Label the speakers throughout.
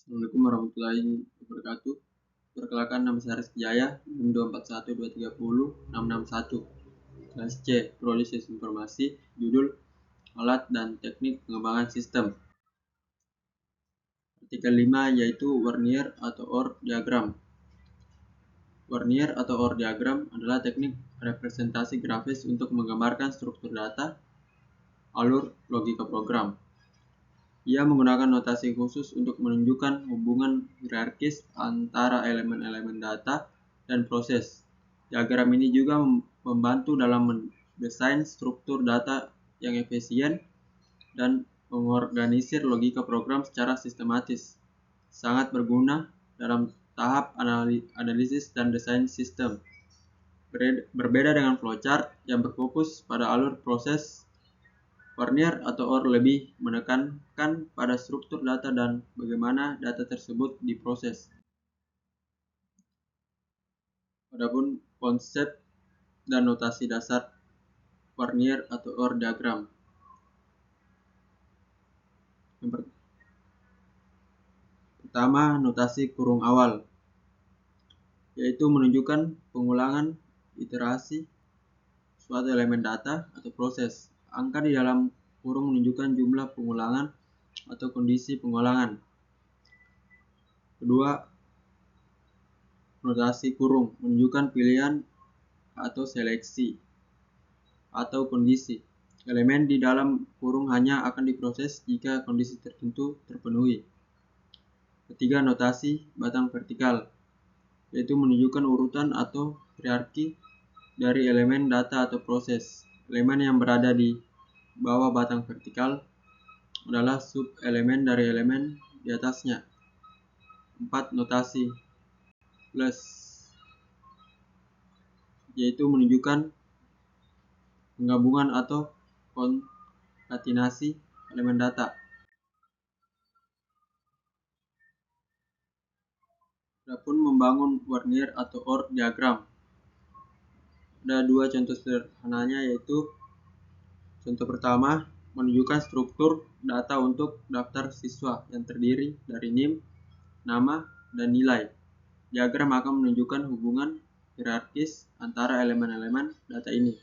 Speaker 1: Assalamualaikum warahmatullahi wabarakatuh. Perkenalkan, nama saya Rizky Jaya, NIM 241230661. Kelas C, Proses Informasi, judul Alat dan Teknik Pengembangan Sistem. Artikel 5 yaitu Warnier atau OR diagram. Warnier atau OR diagram adalah teknik representasi grafis untuk menggambarkan struktur data, alur, logika program. Ia menggunakan notasi khusus untuk menunjukkan hubungan hierarkis antara elemen-elemen data dan proses. Diagram ini juga membantu dalam mendesain struktur data yang efisien dan mengorganisir logika program secara sistematis. Sangat berguna dalam tahap analisis dan desain sistem. Berbeda dengan flowchart yang berfokus pada alur proses, Warnier atau OR lebih menekankan pada struktur data dan bagaimana data tersebut diproses. Adapun konsep dan notasi dasar Warnier atau OR diagram. Yang pertama, notasi kurung awal, yaitu menunjukkan pengulangan iterasi suatu elemen data atau proses. Angka di dalam kurung menunjukkan jumlah pengulangan atau kondisi pengulangan. Kedua, notasi kurung menunjukkan pilihan atau seleksi atau kondisi. Elemen di dalam kurung hanya akan diproses jika kondisi tertentu terpenuhi. Ketiga, notasi batang vertikal, yaitu menunjukkan urutan atau hierarki dari elemen data atau proses. Elemen yang berada di bawah batang vertikal adalah sub-elemen dari elemen di atasnya. 4. Notasi plus, yaitu menunjukkan penggabungan atau konkatenasi elemen data. Adapun membangun Warnier atau OR diagram. Ada dua contoh sederhananya, yaitu contoh pertama, menunjukkan struktur data untuk daftar siswa yang terdiri dari NIM, nama, dan nilai. Diagram akan menunjukkan hubungan hierarkis antara elemen-elemen data ini.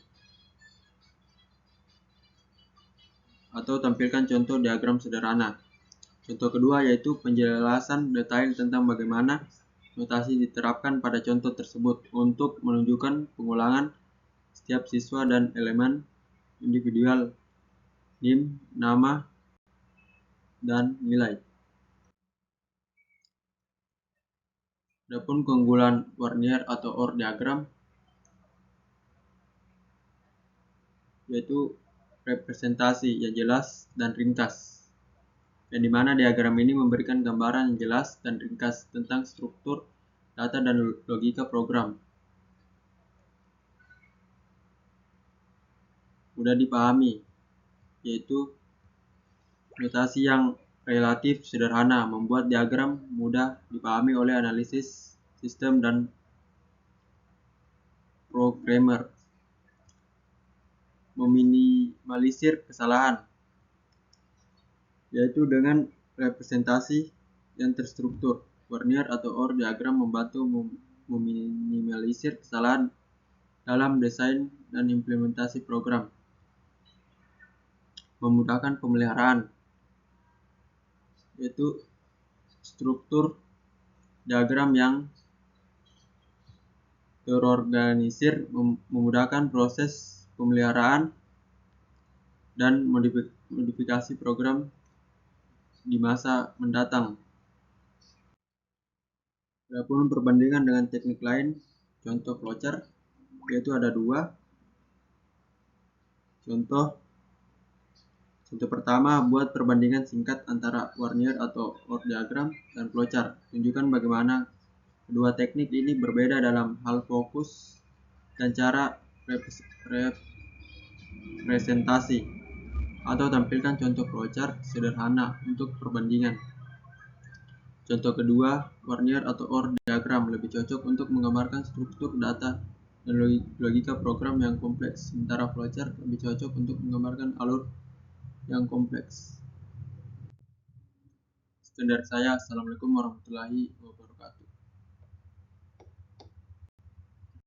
Speaker 1: Atau tampilkan contoh diagram sederhana. Contoh kedua yaitu penjelasan detail tentang bagaimana notasi diterapkan pada contoh tersebut untuk menunjukkan pengulangan setiap siswa dan elemen individual NIM, nama, dan nilai. Adapun keunggulan Warnier atau OR diagram yaitu representasi yang jelas dan ringkas, yang dimana diagram ini memberikan gambaran yang jelas dan ringkas tentang struktur data dan logika program. Mudah dipahami, yaitu notasi yang relatif sederhana membuat diagram mudah dipahami oleh analisis sistem dan programmer. Meminimalisir kesalahan, yaitu dengan representasi yang terstruktur. Warnier atau OR diagram membantu meminimalisir kesalahan dalam desain dan implementasi program. Memudahkan pemeliharaan, yaitu struktur diagram yang terorganisir memudahkan proses pemeliharaan dan modifikasi program di masa mendatang. Adapun perbandingan dengan teknik lain, contoh flowchart, yaitu ada dua. Contoh pertama, buat perbandingan singkat antara Warnier atau OR diagram dan flowchart. Tunjukkan bagaimana kedua teknik ini berbeda dalam hal fokus dan cara representasi. Atau tampilkan contoh flowchart sederhana untuk perbandingan. Contoh kedua, Warnier atau OR diagram lebih cocok untuk menggambarkan struktur data dan logika program yang kompleks, sementara flowchart lebih cocok untuk menggambarkan alur yang kompleks. Sekian dari saya. Assalamualaikum warahmatullahi wabarakatuh.